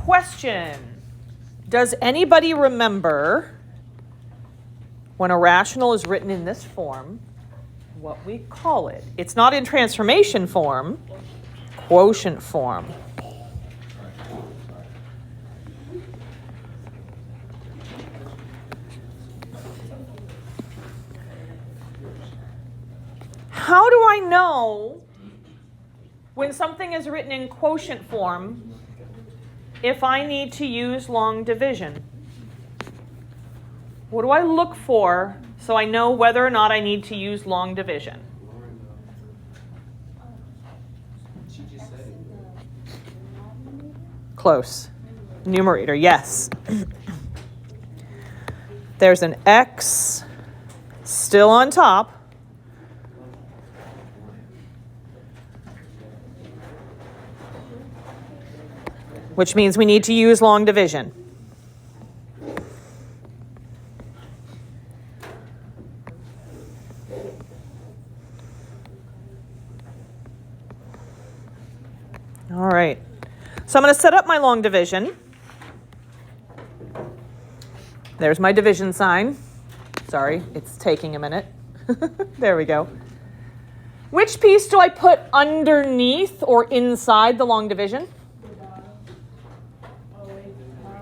Question. Does anybody remember when a rational is written in this form, what we call it? It's not in transformation form, quotient form. How do I know when something is written in quotient form if I need to use long division? What do I look for so I know whether or not I need to use long division? Close. Numerator, yes. There's an x still on top. Which means we need to use long division. All right. So I'm going to set up my long division. There's my division sign. Sorry, it's taking a minute. There we go. Which piece do I put underneath or inside the long division?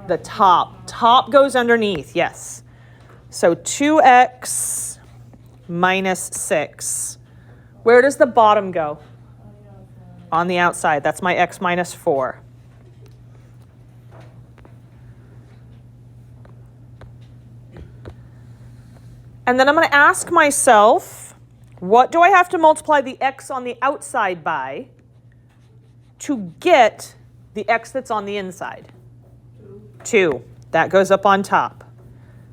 The top. Top goes underneath, yes. So 2x minus 6. Where does the bottom go? On the outside. That's my x minus 4. And then I'm going to ask myself, what do I have to multiply the x on the outside by to get the x that's on the inside? 2. That goes up on top.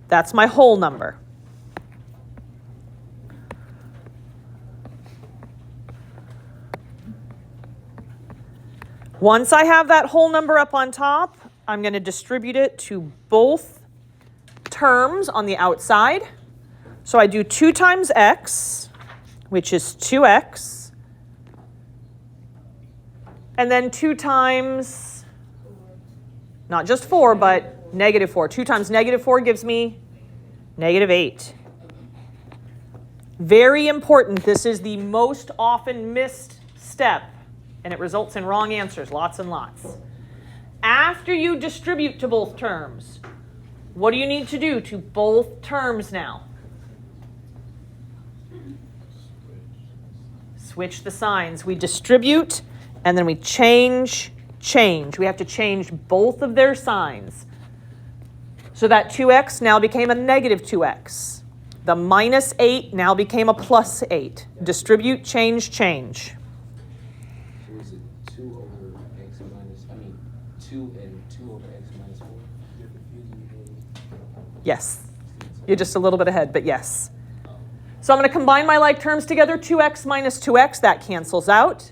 That's my whole number. Once I have that whole number up on top, I'm going to distribute it to both terms on the outside. So I do 2 times x, which is 2x, and then 2 times, not just 4, but negative 4. 2 times negative 4 gives me negative 8. Very important. This is the most often missed step, and it results in wrong answers, lots and lots. After you distribute to both terms, what do you need to do to both terms now? Switch the signs. We distribute, and then we change. We have to change both of their signs. So that 2x now became a negative 2x. The minus 8 now became a plus 8. Distribute, change. So is it 2 over x minus, 2 and 2 over x minus 4? Yes. You're just a little bit ahead, but yes. So I'm going to combine my like terms together. 2x minus 2x, that cancels out.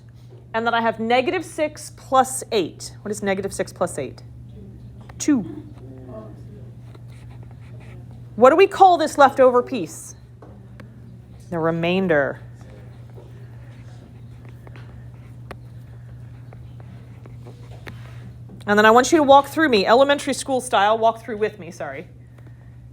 And then I have negative 6 plus 8. What is negative 6 plus 8? 2. What do we call this leftover piece? The remainder. And then I want you to walk through me, elementary school style, walk through with me, sorry.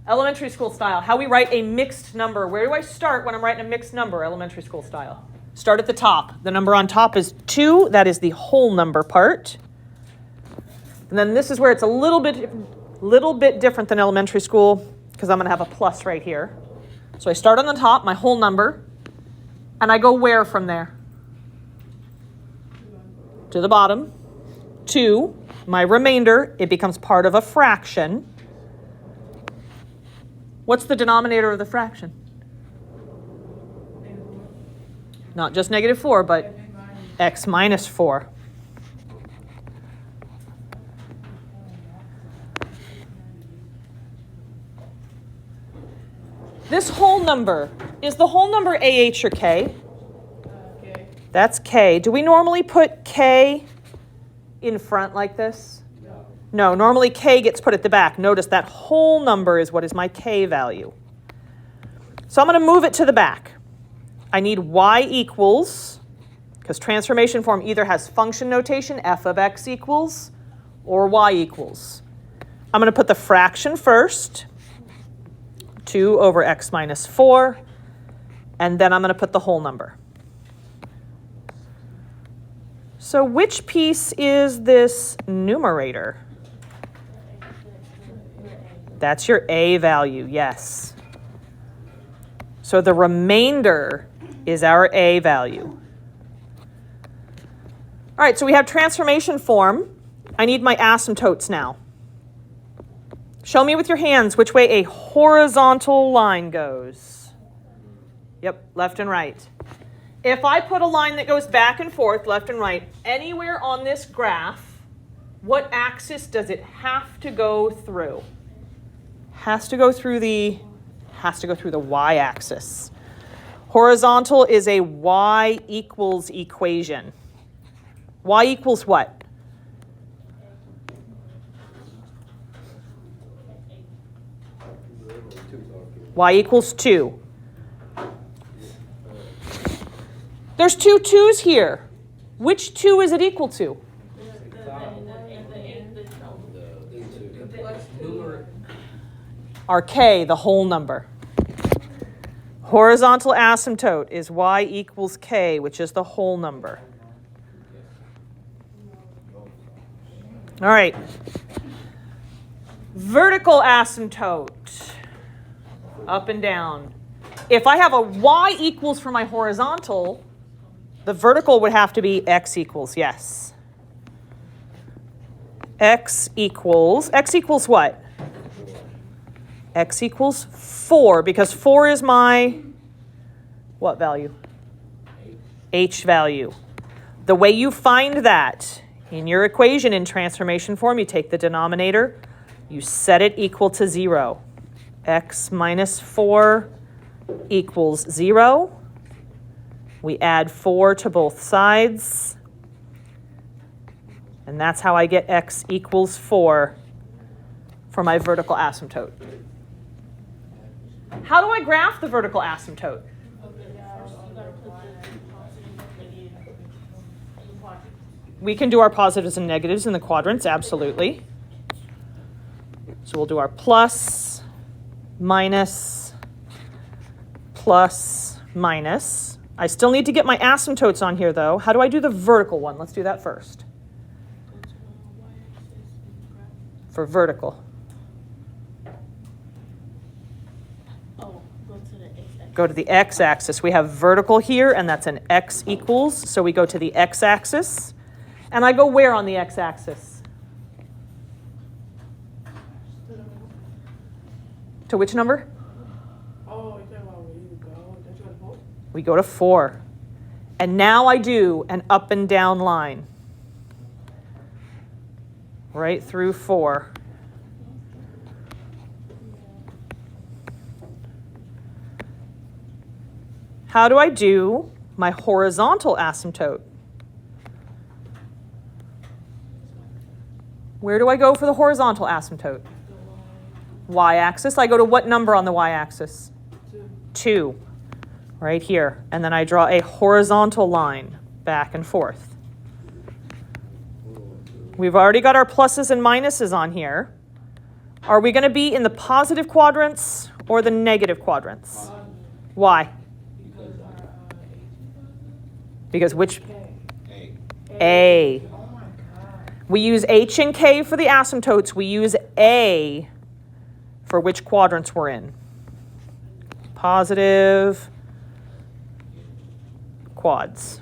Elementary school style, how we write a mixed number. Where do I start when I'm writing a mixed number, elementary school style? Start at the top. The number on top is 2. That is the whole number part. And then this is where it's a little bit different than elementary school because I'm going to have a plus right here. So I start on the top, my whole number, and I go where from there? To the bottom. 2, my remainder, it becomes part of a fraction. What's the denominator of the fraction? Not just negative 4, but x minus 4. This whole number, is the whole number AH or K? K. That's K. Do we normally put K in front like this? No, normally K gets put at the back. Notice that whole number is what is my K value. So I'm going to move it to the back. I need y equals, because transformation form either has function notation, f of x equals, or y equals. I'm going to put the fraction first, 2 over x minus 4, and then I'm going to put the whole number. So which piece is this numerator? That's your a value, yes. So the remainder is our a value. All right, so we have transformation form. I need my asymptotes now. Show me with your hands which way a horizontal line goes. Yep, left and right. If I put a line that goes back and forth, left and right, anywhere on this graph, what axis does it have to go through? Has to go through the y-axis. Horizontal is a y equals equation. Y equals what? Y equals 2. There's two 2's here. Which 2 is it equal to? Our k, the whole number. Horizontal asymptote is y equals k, which is the whole number. All right. Vertical asymptote. Up and down. If I have a y equals for my horizontal, the vertical would have to be x equals, yes. X equals what? X equals 4, because 4 is my what value? H value. The way you find that in your equation in transformation form, you take the denominator, you set it equal to 0. X minus 4 equals 0. We add 4 to both sides. And that's how I get x equals 4 for my vertical asymptote. How do I graph the vertical asymptote? We can do our positives and negatives in the quadrants, absolutely. So we'll do our plus, minus, plus, minus. I still need to get my asymptotes on here, though. How do I do the vertical one? Let's do that first. For vertical. Go to the x-axis. We have vertical here, and that's an x equals. So we go to the x-axis. And I go where on the x-axis? To which number? We go to 4. And now I do an up and down line. Right through 4. How do I do my horizontal asymptote? Where do I go for the horizontal asymptote? Y-axis. I go to what number on the y-axis? 2. Right here. And then I draw a horizontal line back and forth. We've already got our pluses and minuses on here. Are we going to be in the positive quadrants or the negative quadrants? Why? Because which? A. We use H and K for the asymptotes. We use A for which quadrants we're in. Positive quads.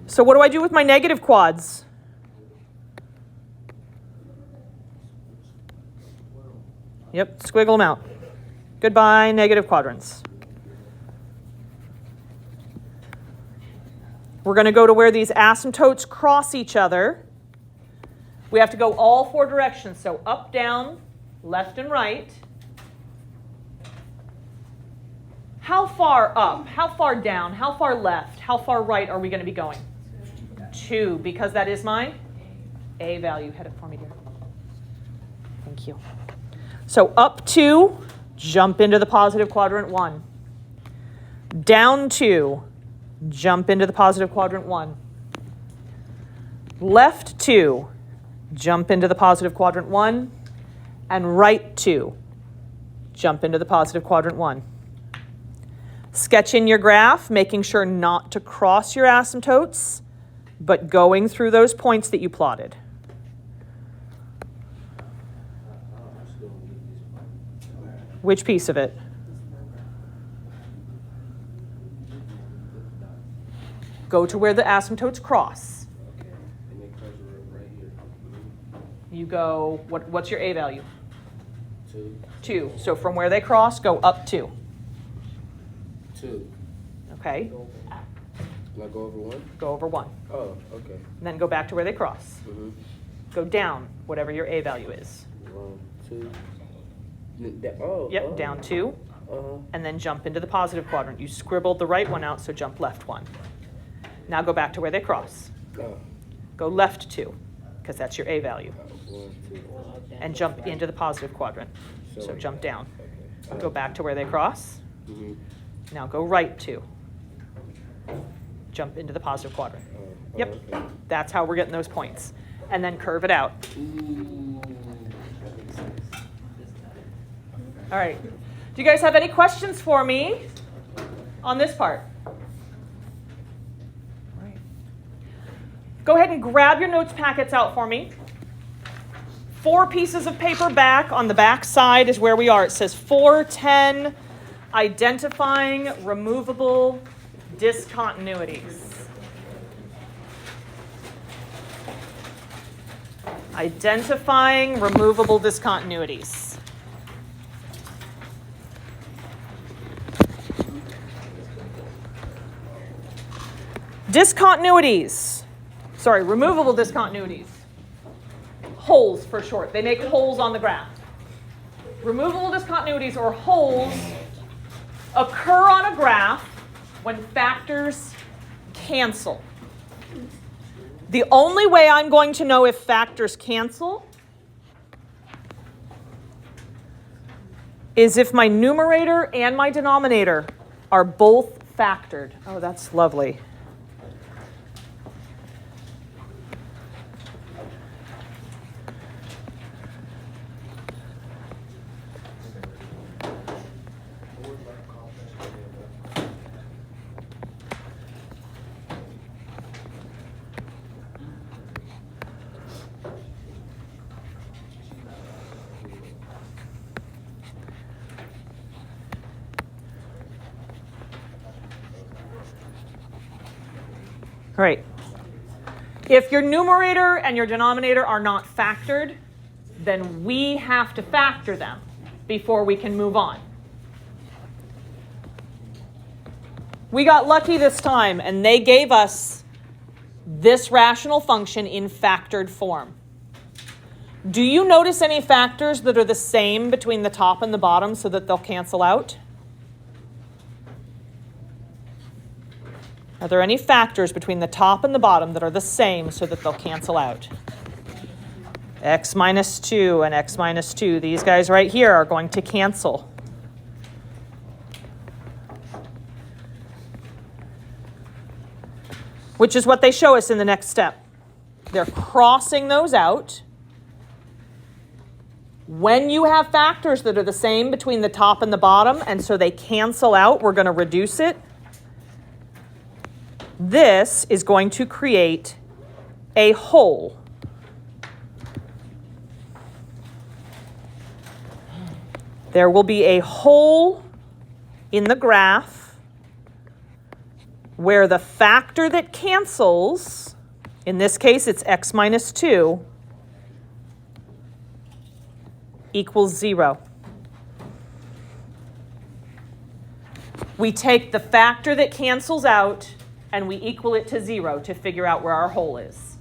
So what do I do with my negative quads? Yep, squiggle them out. Goodbye, negative quadrants. We're going to go to where these asymptotes cross each other. We have to go all 4 directions, so up, down, left, and right. How far up, how far down, how far left, how far right are we going to be going? 2, because that is my A value. Head it for me, dear. Thank you. So up 2, jump into the positive quadrant 1. Down 2, jump into the positive quadrant 1. Left 2, jump into the positive quadrant 1, and right 2, jump into the positive quadrant 1. Sketch in your graph, making sure not to cross your asymptotes, but going through those points that you plotted. Which piece of it? Go to where the asymptotes cross. Okay. And they cross right here. You go, what's your A value? 2. 2. So from where they cross, go up 2. 2. Okay? Like go over 1? Go over 1. Oh, okay. And then go back to where they cross. Mm-hmm. Go down, whatever your A value is. 1, 2. Oh. Yep, oh. down 2. Uh-huh. And then jump into the positive quadrant. You scribbled the right one out, so jump left 1. Now go back to where they cross. Oh. Go left 2, because that's your A value. 1, 2. And jump into the positive quadrant. So jump down. Okay. Go back to where they cross. Mm-hmm. Now go right 2. Jump into the positive quadrant. Yep, Okay. that's how we're getting those points. And then curve it out. Ooh. All right. Do you guys have any questions for me on this part? Right. Go ahead and grab your notes packets out for me. 4 pieces of paper back. On the back side is where we are. It says 410, identifying removable discontinuities. Identifying removable discontinuities. Removable discontinuities. Holes for short. They make holes on the graph. Removable discontinuities, or holes, occur on a graph when factors cancel. The only way I'm going to know if factors cancel is if my numerator and my denominator are both factored. Oh, that's lovely. All right. If your numerator and your denominator are not factored, then we have to factor them before we can move on. We got lucky this time, and they gave us this rational function in factored form. Do you notice any factors that are the same between the top and the bottom so that they'll cancel out? Are there any factors between the top and the bottom that are the same so that they'll cancel out? X minus 2 and x minus 2, these guys right here are going to cancel. Which is what they show us in the next step. They're crossing those out. When you have factors that are the same between the top and the bottom, and so they cancel out, we're going to reduce it. This is going to create a hole. There will be a hole in the graph where the factor that cancels, in this case it's x minus 2, equals 0. We take the factor that cancels out and we equal it to 0 to figure out where our hole is.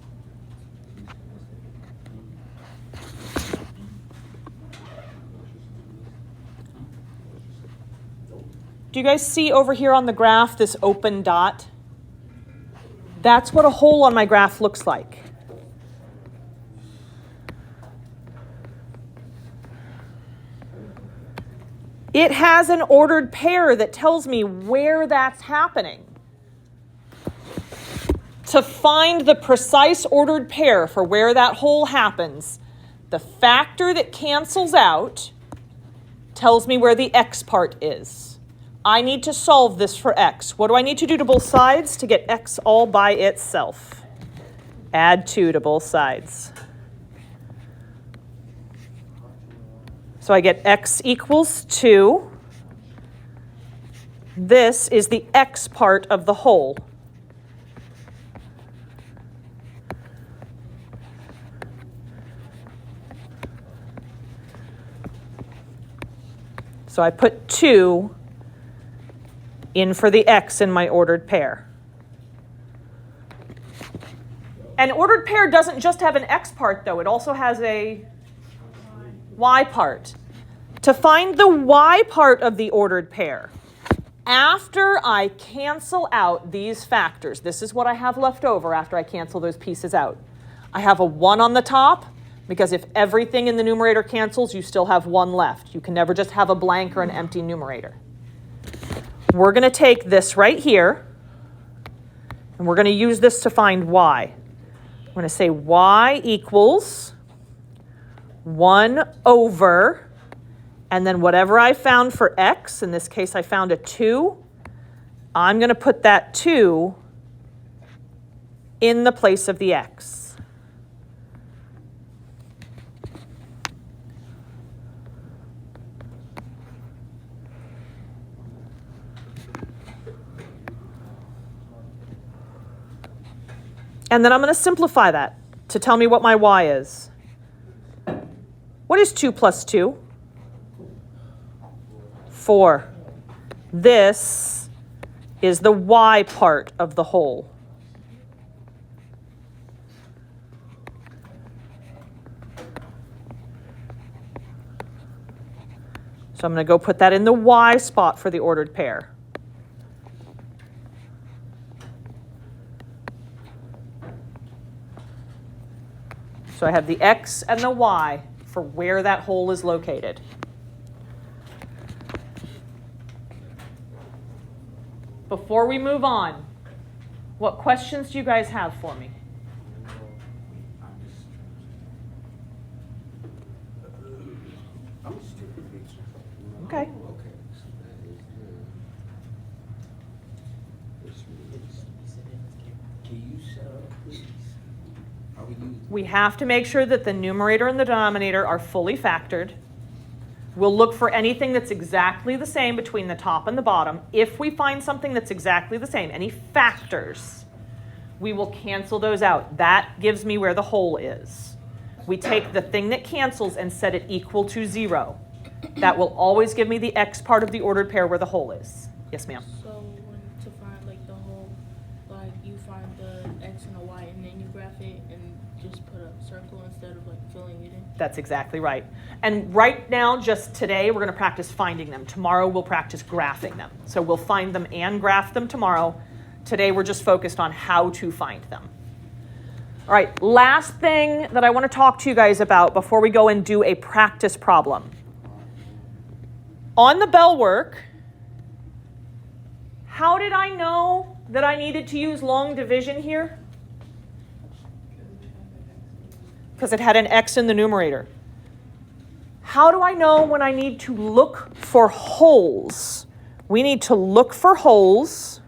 Do you guys see over here on the graph this open dot? That's what a hole on my graph looks like. It has an ordered pair that tells me where that's happening. to find the precise ordered pair for where that hole happens, the factor that cancels out tells me where the x part is. I need to solve this for x. What do I need to do to both sides to get x all by itself? Add 2 to both sides. So I get x equals 2. This is the x part of the whole. So I put 2 in for the x in my ordered pair. An ordered pair doesn't just have an x part, though. It also has a y part. To find the y part of the ordered pair, after I cancel out these factors, this is what I have left over after I cancel those pieces out. I have a 1 on the top, because if everything in the numerator cancels, you still have 1 left. You can never just have a blank or an empty numerator. We're going to take this right here, and we're going to use this to find y. I'm going to say y equals 1 over, and then whatever I found for x, in this case I found a 2, I'm going to put that 2 in the place of the x. And then I'm going to simplify that to tell me what my y is. What is 2 plus 2? 4. This is the y part of the whole. So I'm going to go put that in the y spot for the ordered pair. So I have the x and the y for where that hole is located. Before we move on, what questions do you guys have for me? Okay. We have to make sure that the numerator and the denominator are fully factored. We'll look for anything that's exactly the same between the top and the bottom. If we find something that's exactly the same, any factors, we will cancel those out. That gives me where the hole is. We take the thing that cancels and set it equal to 0. That will always give me the x part of the ordered pair where the hole is. Yes, ma'am? So when to find like the whole, like you find the x and the y and then you graph it and just put a circle instead of like filling it in? That's exactly right. And right now, just today, we're going to practice finding them. Tomorrow, we'll practice graphing them. So we'll find them and graph them tomorrow. Today, we're just focused on how to find them. All right, last thing that I want to talk to you guys about before we go and do a practice problem. On the bell work, how did I know that I needed to use long division here? Because it had an x in the numerator. How do I know when I need to look for holes? We need to look for holes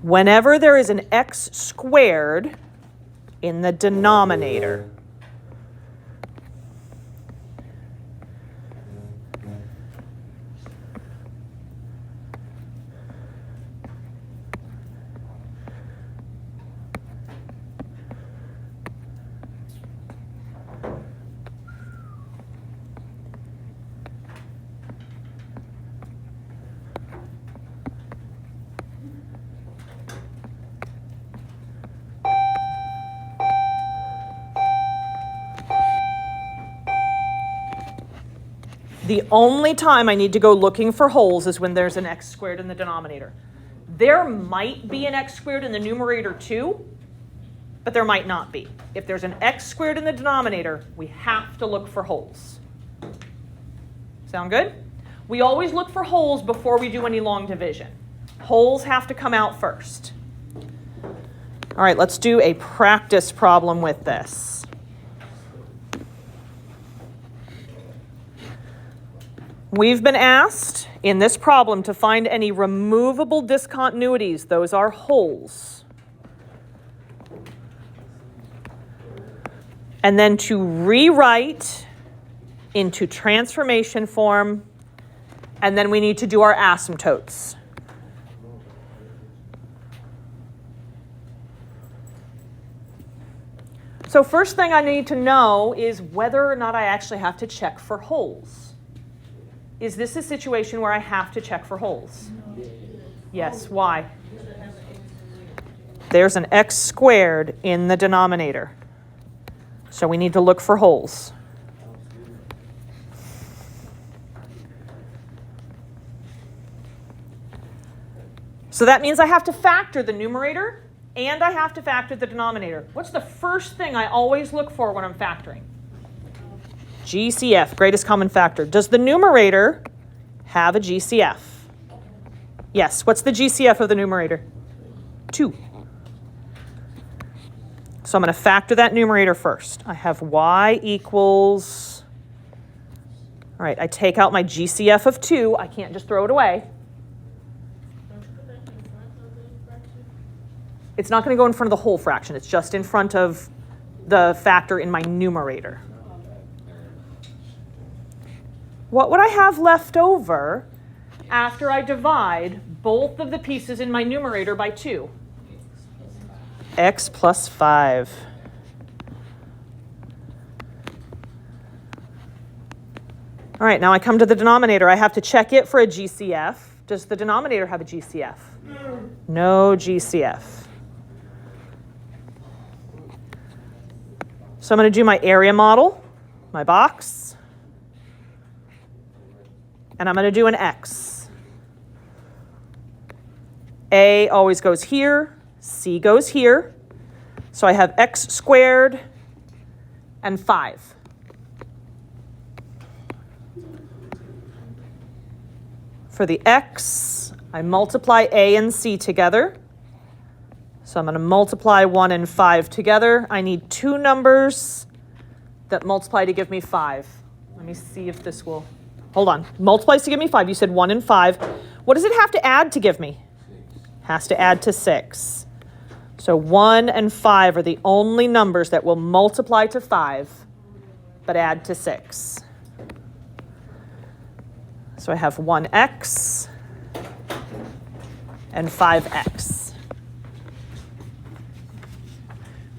whenever there is an x squared in the denominator. The only time I need to go looking for holes is when there's an x squared in the denominator. There might be an x squared in the numerator too, but there might not be. If there's an x squared in the denominator, we have to look for holes. Sound good? We always look for wholes before we do any long division. Wholes have to come out first. All right, let's do a practice problem with this. We've been asked in this problem to find any removable discontinuities. Those are wholes. And then to rewrite into transformation form, and then we need to do our asymptotes. So first thing I need to know is whether or not I actually have to check for wholes. Is this a situation where I have to check for wholes? Yes, why? There's an x squared in the denominator. So we need to look for wholes. So that means I have to factor the numerator and I have to factor the denominator. What's the first thing I always look for when I'm factoring? GCF, greatest common factor. Does the numerator have a GCF? Yes. What's the GCF of the numerator? 2. So I'm going to factor that numerator first. I have y equals, all right, I take out my GCF of 2. I can't just throw it away. It's not going to go in front of the whole fraction. It's just in front of the factor in my numerator. What would I have left over after I divide both of the pieces in my numerator by 2? X plus 5. All right, now I come to the denominator. I have to check it for a GCF. Does the denominator have a GCF? No GCF. So I'm going to do my area model, my box, and I'm going to do an X. A always goes here, C goes here. So I have x squared and 5. For the x, I multiply A and C together. So I'm going to multiply 1 and 5 together. I need 2 numbers that multiply to give me 5. Let me see if this will... Hold on. Multiplies to give me 5. You said 1 and 5. What does it have to add to give me? Has to add to 6. So 1 and 5 are the only numbers that will multiply to 5, but add to 6. So I have 1x and 5x.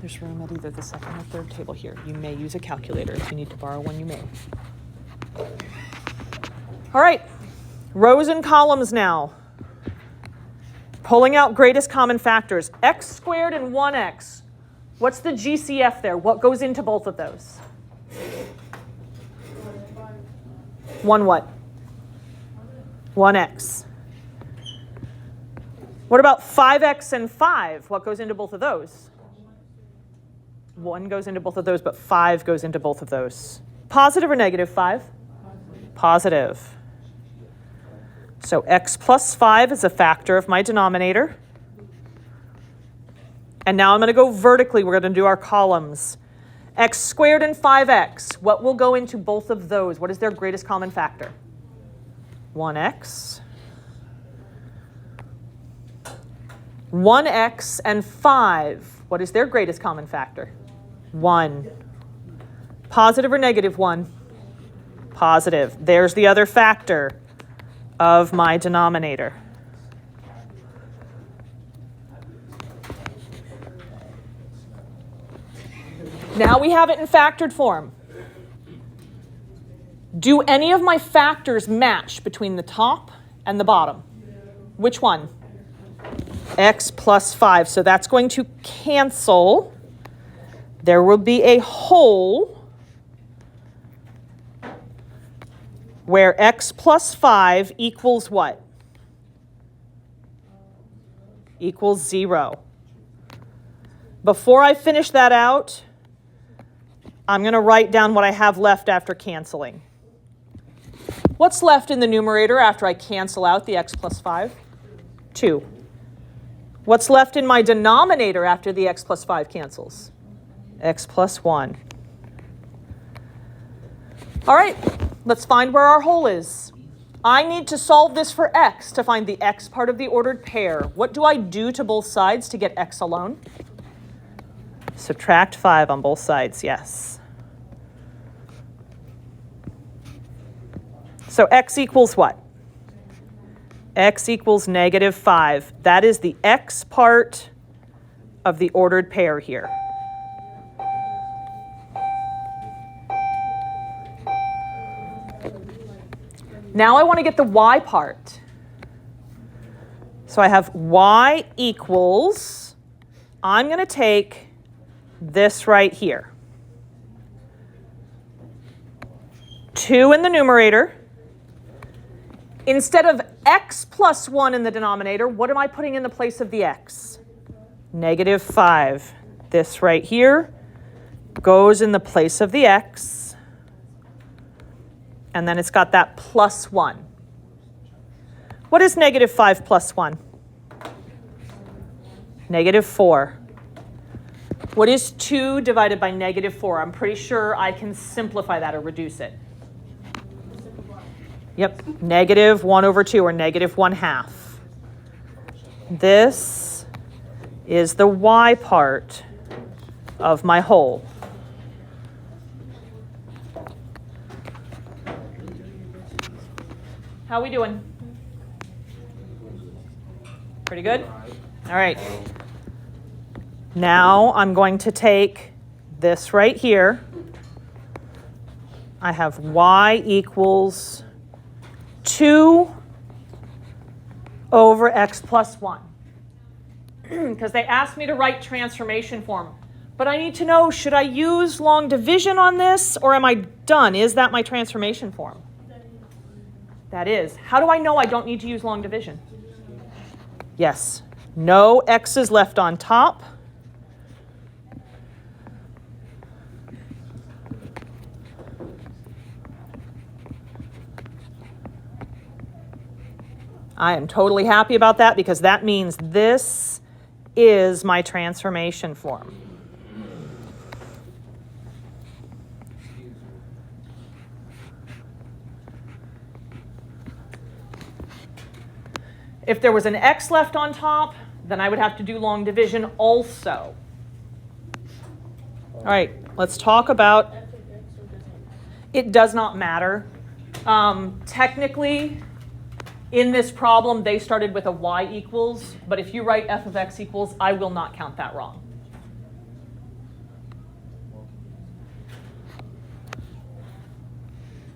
There's room at either the second or third table here. You may use a calculator. If you need to borrow one, you may. All right, rows and columns now. Pulling out greatest common factors. X squared and 1x. What's the GCF there? What goes into both of those? 1 what? 1x. What about 5x and 5? What goes into both of those? 1 goes into both of those, but 5 goes into both of those. Positive or negative 5? Positive. So x plus 5 is a factor of my denominator. And now I'm going to go vertically. We're going to do our columns. X squared and 5x. What will go into both of those? What is their greatest common factor? 1x. 1x and 5. What is their greatest common factor? 1. Positive or negative 1? Positive. There's the other factor of my denominator. Now we have it in factored form. Do any of my factors match between the top and the bottom? Which one? X plus 5. So that's going to cancel. There will be a hole where x plus 5 equals what? Equals 0. Before I finish that out, I'm going to write down what I have left after canceling. What's left in the numerator after I cancel out the x plus 5? 2. What's left in my denominator after the x plus 5 cancels? X plus 1. All right, let's find where our hole is. I need to solve this for x to find the x part of the ordered pair. What do I do to both sides to get x alone? Subtract 5 on both sides, yes. So x equals what? X equals negative 5. That is the x part of the ordered pair here. Now I want to get the y part. So I have y equals, I'm going to take this right here. 2 in the numerator. Instead of x plus 1 in the denominator, what am I putting in the place of the x? Negative 5. This right here goes in the place of the x. And then it's got that plus 1. What is negative 5 plus 1? Negative 4. What is 2 divided by negative 4? I'm pretty sure I can simplify that or reduce it. Yep, negative 1 over 2, or negative 1/2. This is the y part of my whole. How are we doing? Pretty good? All right. Now I'm going to take this right here. I have y equals 2 over x plus 1. Because they asked me to write transformation form. But I need to know, should I use long division on this, or am I done? Is that my transformation form? That is. How do I know I don't need to use long division? Yes. No x's left on top. I am totally happy about that because that means this is my transformation form. If there was an x left on top, then I would have to do long division also. All right, let's talk about, it does not matter. Technically, in this problem, they started with a y equals, but if you write f of x equals, I will not count that wrong.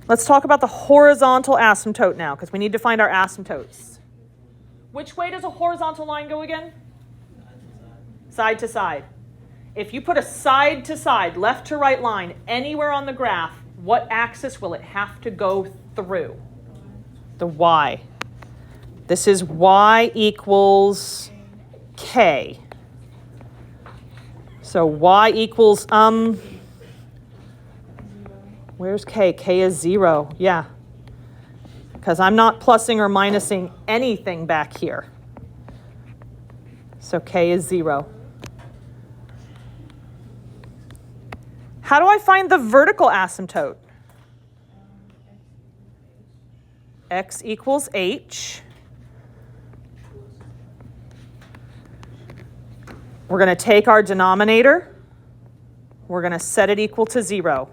Let's talk about the horizontal asymptote now, because we need to find our asymptotes. Which way does a horizontal line go again? Side to side. If you put a side to side, left to right line anywhere on the graph, what axis will it have to go through? The y. This is y equals k. So y equals, where's k? K is 0, yeah. Because I'm not plussing or minusing anything back here. So k is 0. How do I find the vertical asymptote? X equals h. We're going to take our denominator. We're going to set it equal to 0.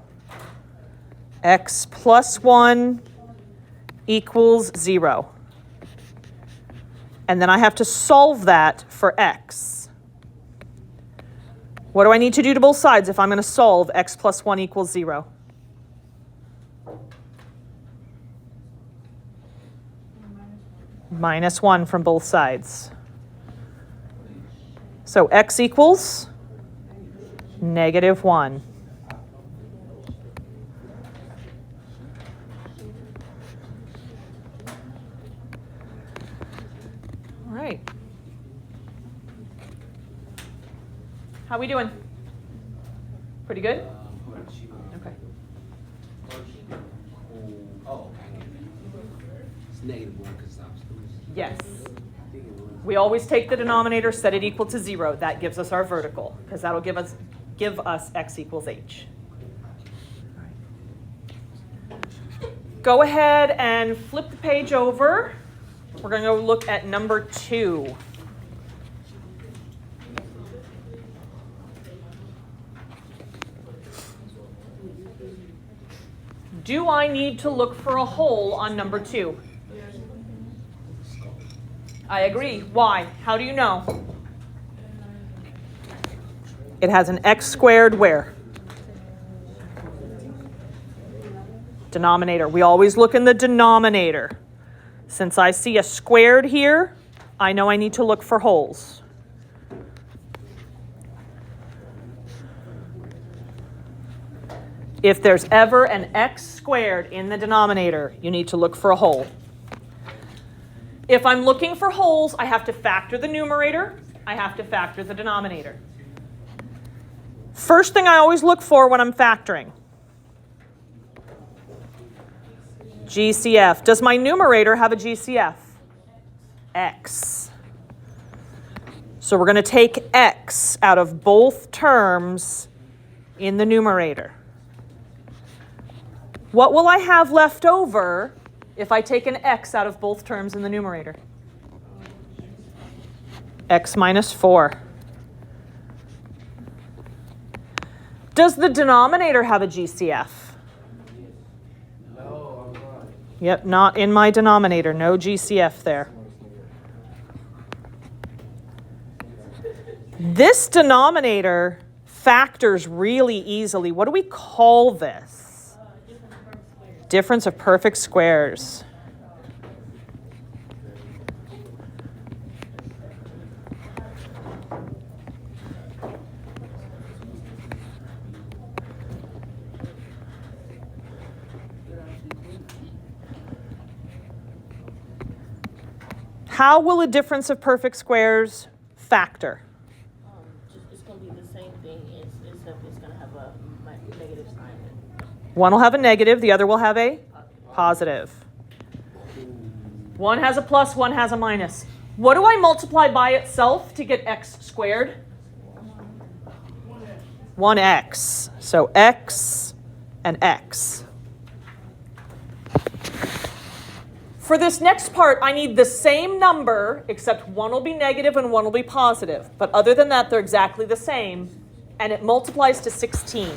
X plus 1 equals 0. And then I have to solve that for x. What do I need to do to both sides if I'm going to solve x plus 1 equals 0? Minus 1 from both sides. So x equals negative 1. All right. How are we doing? Pretty good? Okay. Oh, Yes. We always take the denominator, set it equal to 0. That gives us our vertical, because that'll give us x equals h. Go ahead and flip the page over. We're going to go look at number 2. Do I need to look for a hole on number 2? I agree. Why? How do you know? It has an x squared where? Denominator. We always look in the denominator. Since I see a squared here, I know I need to look for holes. If there's ever an x squared in the denominator, you need to look for a hole. If I'm looking for holes, I have to factor the numerator. I have to factor the denominator. First thing I always look for when I'm factoring. GCF. Does my numerator have a GCF? X. So we're going to take x out of both terms in the numerator. What will I have left over if I take an x out of both terms in the numerator? X minus 4. Does the denominator have a GCF? No, I'm not. Yep, not in my denominator. No GCF there. This denominator factors really easily. What do we call this? Difference of perfect squares. How will a difference of perfect squares factor? It's going to be the same thing, except it's going to have a negative sign. One will have a negative, the other will have a positive. One has a plus, one has a minus. What do I multiply by itself to get x squared? 1x. So x and x. For this next part, I need the same number, except one will be negative and one will be positive. But other than that, they're exactly the same. And it multiplies to 16.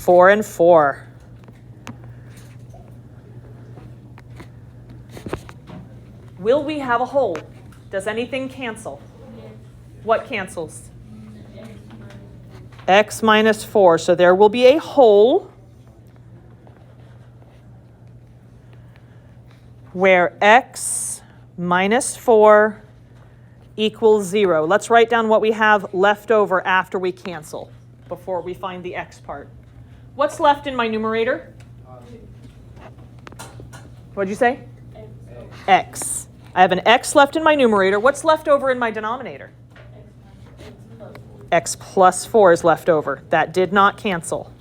4 and 4. Will we have a hole? Does anything cancel? What cancels? X minus 4. So there will be a hole where x minus 4 equals 0. Let's write down what we have left over after we cancel before we find the x part. What's left in my numerator? What'd you say? X. I have an x left in my numerator. What's left over in my denominator? X plus 4 is left over. That did not cancel.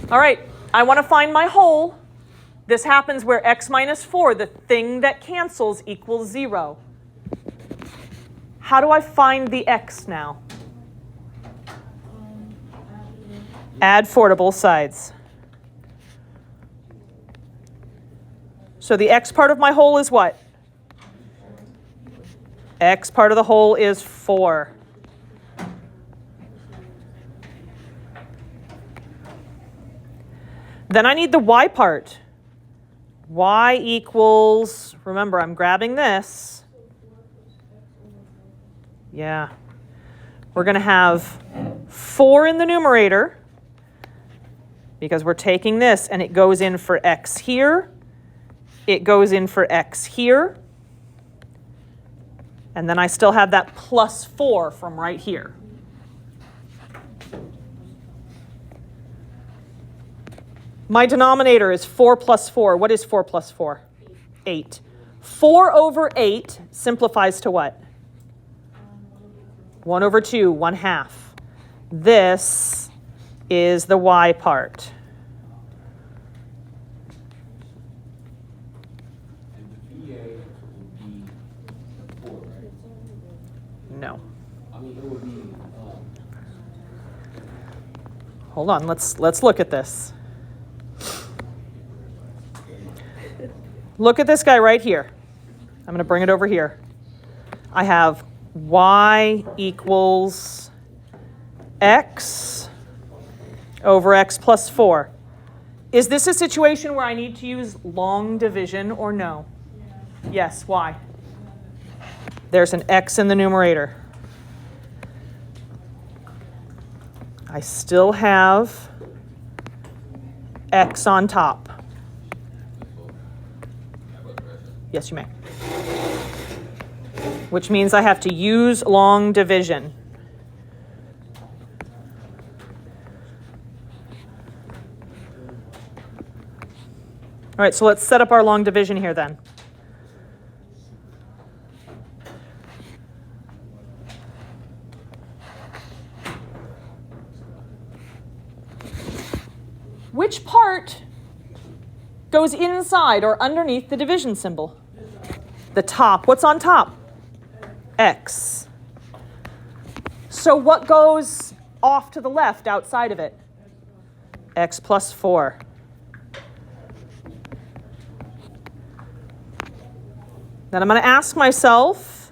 All right, I want to find my hole. This happens where x minus 4, the thing that cancels, equals 0. How do I find the x now? Add 4 to both sides. So the x part of my hole is what? X part of the hole is 4. Then I need the y part. Y equals, remember, I'm grabbing this. Yeah. We're going to have 4 in the numerator because we're taking this and it goes in for x here. It goes in for x here. And then I still have that plus 4 from right here. My denominator is 4 plus 4. What is 4 plus 4? 8. 4 over 8 simplifies to what? 1 over 2, 1/2. This is the y part. And it would be, Hold on, let's look at this. Look at this guy right here. I'm going to bring it over here. I have y equals x over x plus 4. Is this a situation where I need to use long division or no? Yes, why? There's an x in the numerator. I still have x on top. Yes, you may. Which means I have to use long division. All right, so let's set up our long division here then. Which part goes inside or underneath the division symbol? The top. What's on top? X. So what goes off to the left outside of it? X plus 4. Then I'm going to ask myself,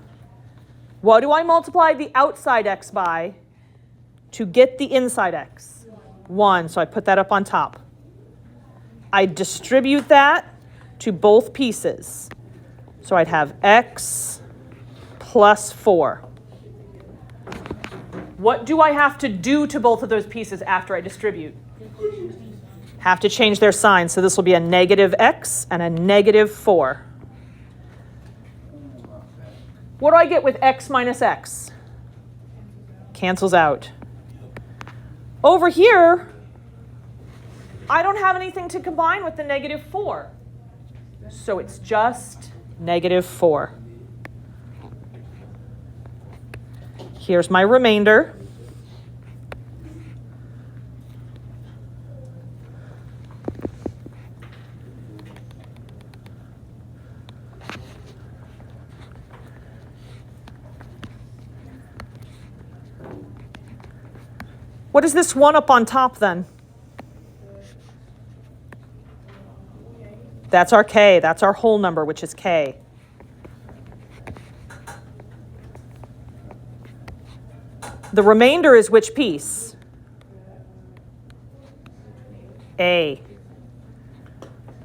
what do I multiply the outside x by to get the inside x? 1, so I put that up on top. I distribute that to both pieces. So I'd have x plus 4. What do I have to do to both of those pieces after I distribute? Have to change their signs. So this will be a negative x and a negative 4. What do I get with x minus x? Cancels out. Over here, I don't have anything to combine with the negative 4. So it's just negative 4. Here's my remainder. What is this 1 up on top then? That's our k. That's our whole number, which is k. The remainder is which piece? A.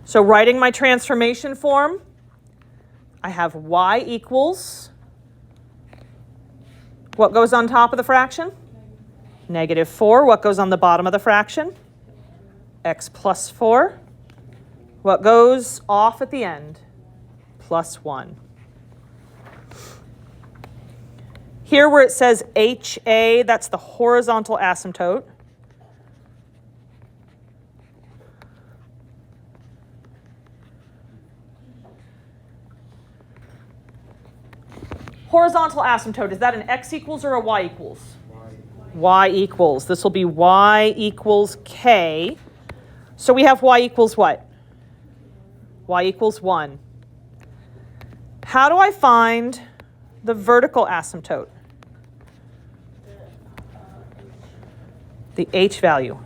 So writing my transformation form, I have y equals, what goes on top of the fraction? Negative 4. What goes on the bottom of the fraction? X plus 4. What goes off at the end? Plus 1. Here where it says HA, that's the horizontal asymptote. Horizontal asymptote, is that an x equals or a y equals? Y equals. This will be y equals k. So we have y equals what? Y equals 1. How do I find the vertical asymptote? The h value.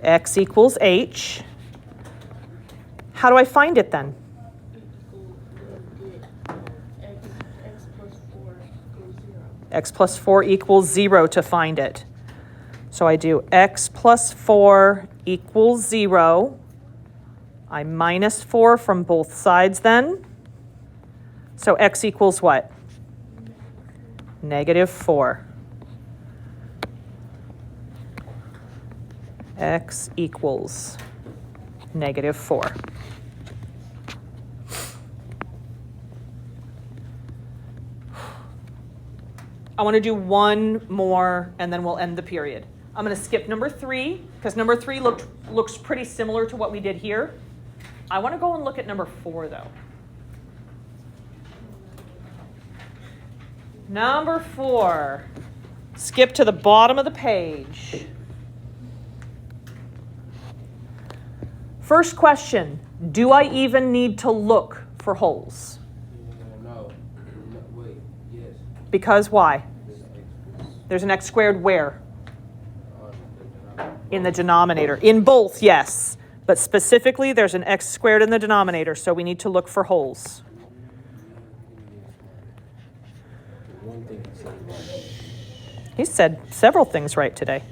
X equals h. How do I find it then? X plus 4 equals 0 to find it. So I do x plus 4 equals 0. I minus 4 from both sides then. So x equals what? Negative 4. X equals negative 4. I want to do one more and then we'll end the period. I'm going to skip number 3 because number 3 looks pretty similar to what we did here. I want to go and look at number 4 though. Number 4. Skip to the bottom of the page. First question, do I even need to look for holes? no. Wait, yes. Because why? There's an x squared where? In the denominator. In both, yes. But specifically, there's an x squared in the denominator, so we need to look for holes. One thing he said right. He said several things right today.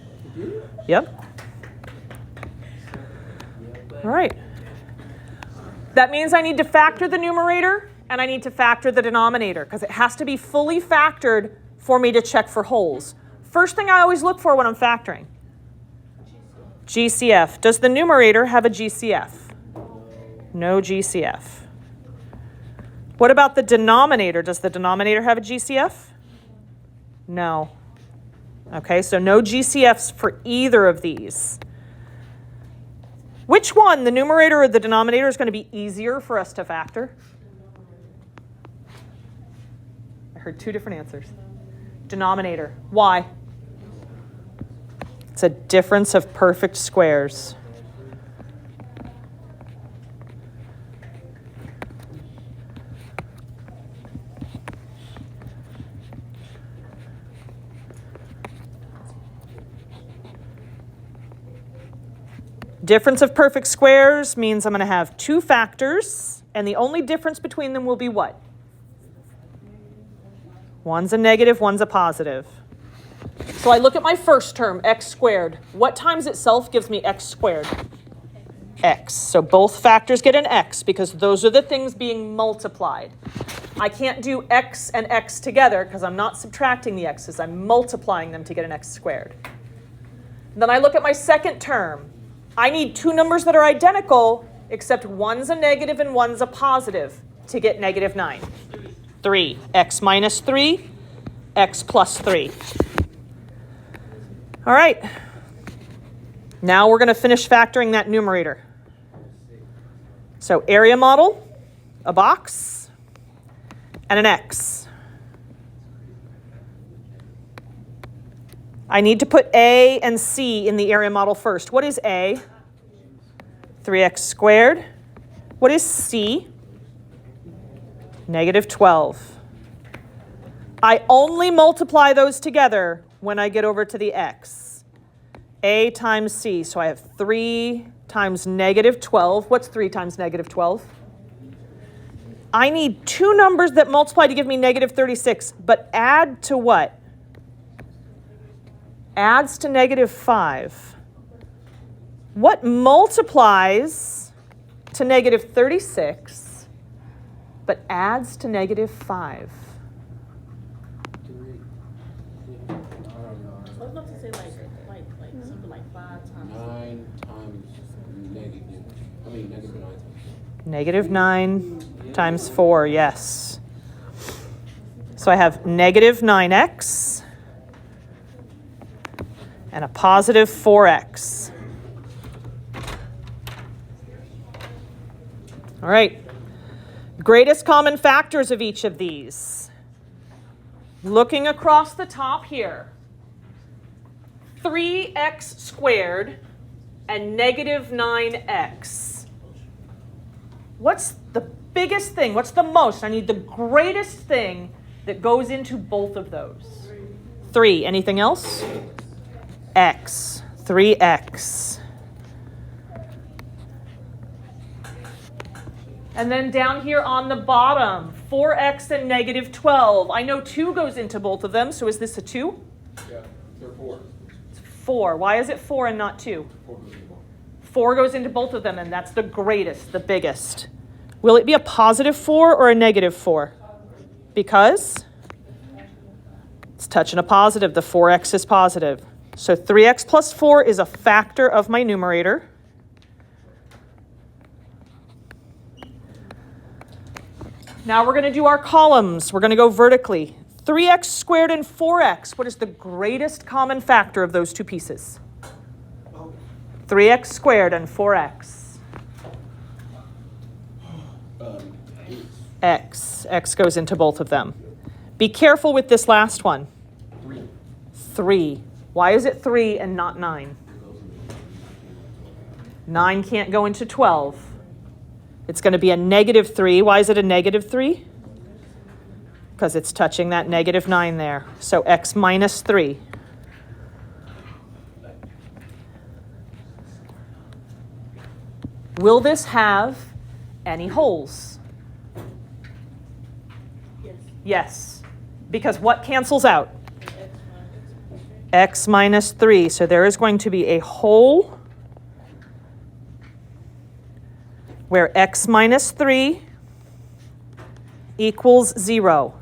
Yep. All right. That means I need to factor the numerator and I need to factor the denominator because it has to be fully factored for me to check for holes. First thing I always look for when I'm factoring. GCF. Does the numerator have a GCF? No GCF. What about the denominator? Does the denominator have a GCF? No. Okay, so no GCFs for either of these. Which one, the numerator or the denominator, is going to be easier for us to factor? I heard two different answers. Denominator. Why? It's a difference of perfect squares. Difference of perfect squares means I'm going to have two factors, and the only difference between them will be what? One's a negative, one's a positive. So I look at my first term, x squared. What times itself gives me x squared? X. So both factors get an x because those are the things being multiplied. I can't do x and x together because I'm not subtracting the x's. I'm multiplying them to get an x squared. Then I look at my second term. I need two numbers that are identical, except one's a negative and one's a positive to get negative 9. 3. X minus 3, x plus 3. All right. Now we're going to finish factoring that numerator. So area model, a box, and an x. I need to put a and c in the area model first. What is a? 3x squared. What is c? Negative 12. I only multiply those together when I get over to the x. A times c. So I have 3 times negative 12. What's 3 times negative 12? I need two numbers that multiply to give me negative 36, but add to what? Adds to negative 5. What multiplies to negative 36 but adds to negative 5? I was about to say like something like 5 times. 9 times negative. Negative 9 times. Negative 9 times 4, yes. So I have negative 9x and a positive 4x. All right. Greatest common factors of each of these. Looking across the top here. 3x squared and negative 9x. What's the biggest thing? What's the most? I need the greatest thing that goes into both of those. 3. Anything else? X. 3x. And then down here on the bottom, 4x and negative 12. I know 2 goes into both of them, so is this a 2? Yeah, they're 4. It's 4. Why is it 4 and not 2? 4 goes in 4. 4 goes into both of them, and that's the greatest, the biggest. Will it be a positive 4 or a negative 4? Because it's touching a positive. The 4x is positive. So 3x plus 4 is a factor of my numerator. Now we're going to do our columns. We're going to go vertically. 3x squared and 4x. What is the greatest common factor of those two pieces? 3x squared and 4x. X. X goes into both of them. Be careful with this last one. 3. Why is it 3 and not 9? 9 can't go into 12. It's going to be a negative 3. Why is it a negative 3? Because because it's touching that negative 9 there. So x minus 3. Will this have any holes? Yes. Yes. Because what cancels out? X minus X minus 3. So there is going to be a hole where x minus 3 equals 0.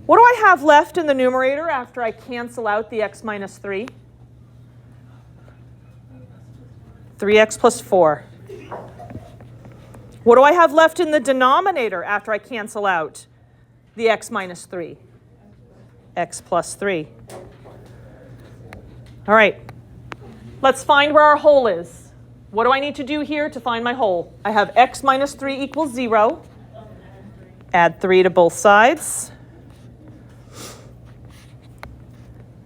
What do I have left in the numerator after I cancel out the x minus 3? 3x plus 4. What do I have left in the denominator after I cancel out the x minus 3? X plus 3. All right. Let's find where our hole is. What do I need to do here to find my hole? I have x minus 3 equals 0. Add 3 to both sides.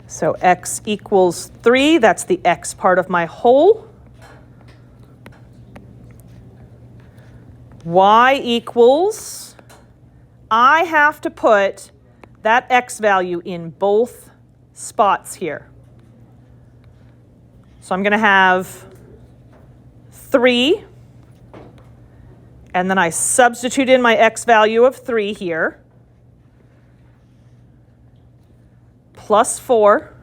So x equals 3. That's the x part of my hole. Y equals, I have to put that x value in both spots here. So I'm going to have 3, and then I substitute in my x value of 3 here, plus 4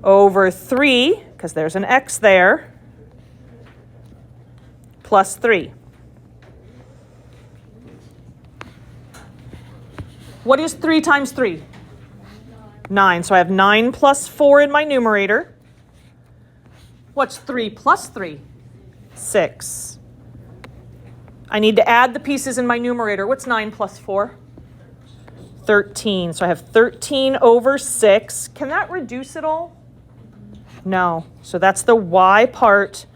over 3, because there's an x there, plus 3. What is 3 times 3? 9. So I have 9 plus 4 in my numerator. What's 3 plus 3? 6. I need to add the pieces in my numerator. What's 9 plus 4? 13. So I have 13 over 6. Can that reduce at all? No. So that's the y part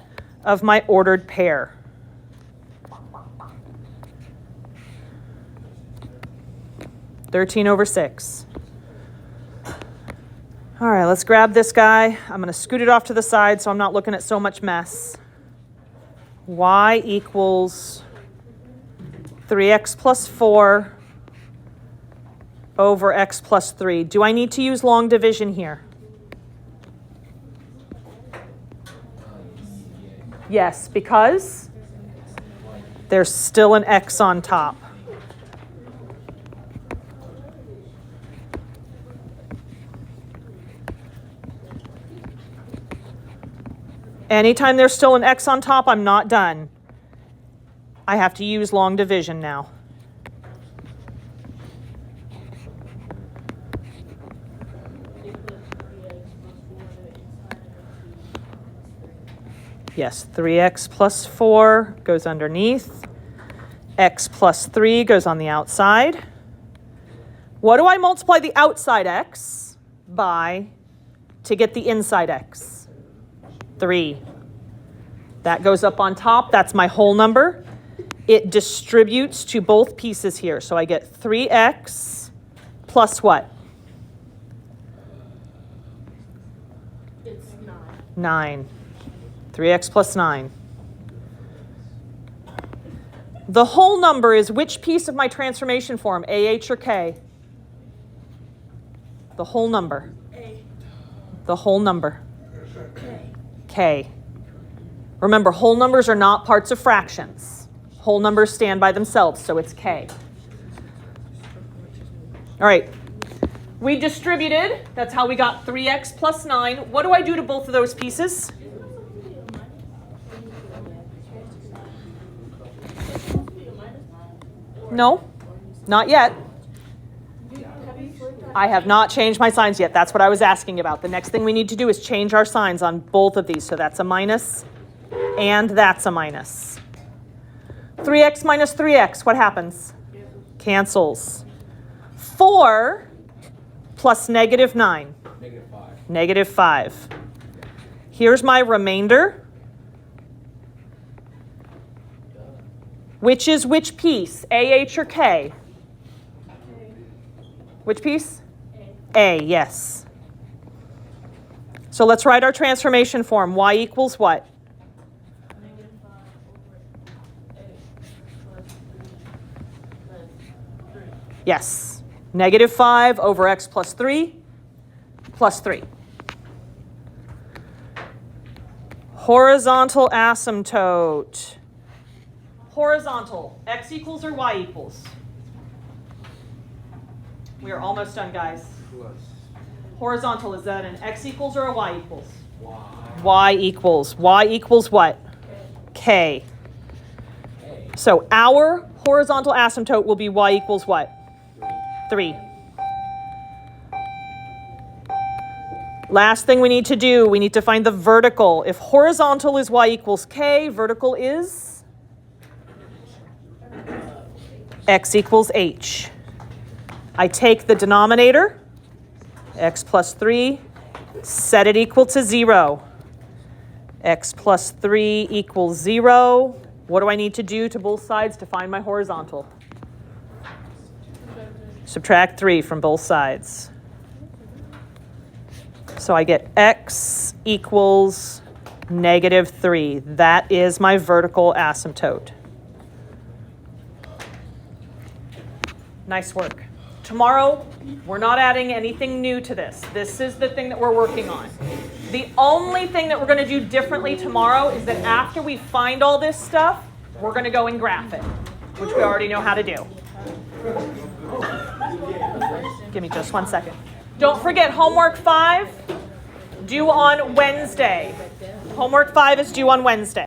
of my ordered pair. (13 over 6). All right, let's grab this guy. I'm going to scoot it off to the side so I'm not looking at so much mess. Y equals 3x plus 4 over x plus 3. Do I need to use long division here? Yes, because there's still an x on top. Anytime there's still an x on top, I'm not done. I have to use long division now. Yes, 3x plus 4 goes underneath. X plus 3 goes on the outside. What do I multiply the outside x by to get the inside x? 3. That goes up on top. That's my whole number. It distributes to both pieces here. So I get 3x plus what? It's 9. 9. 3x plus 9. The whole number is which piece of my transformation form, AH or K? The whole number. A. The whole number. K. K. Remember, whole numbers are not parts of fractions. Whole numbers stand by themselves, so it's K. All right. We distributed. That's how we got 3x plus 9. What do I do to both of those pieces? No, not yet. I have not changed my signs yet. That's what I was asking about. The next thing we need to do is change our signs on both of these. So that's a minus and that's a minus. 3x minus 3x, what happens? Cancels. 4 plus negative 9. Negative 5. Negative 5. Here's my remainder. Which is which piece? AH or K? Which piece? A, yes. So let's write our transformation form. Y equals what? -5 over A plus Yes. Negative 5 over x plus 3 plus 3. Horizontal asymptote. Horizontal, x equals or y equals? We are almost done, guys. Plus Horizontal, is that an x equals or a y equals? y. Y equals. Y equals what? K. Hey. So our horizontal asymptote will be y equals what? 3. Last thing we need to do, we need to find the vertical. If horizontal is y equals k, vertical is x equals h. I take the denominator, x plus 3, set it equal to 0. X plus 3 equals 0. What do I need to do to both sides to find my horizontal? Subtract 3 from both sides. So I get x equals negative 3. That is my vertical asymptote. Nice work. Tomorrow, we're not adding anything new to this. This is the thing that we're working on. The only thing that we're going to do differently tomorrow is that after we find all this stuff, we're going to go and graph it, which we already know how to do. Give me just 1 second. Don't forget, homework 5, due on Wednesday. Homework 5 is due on Wednesday.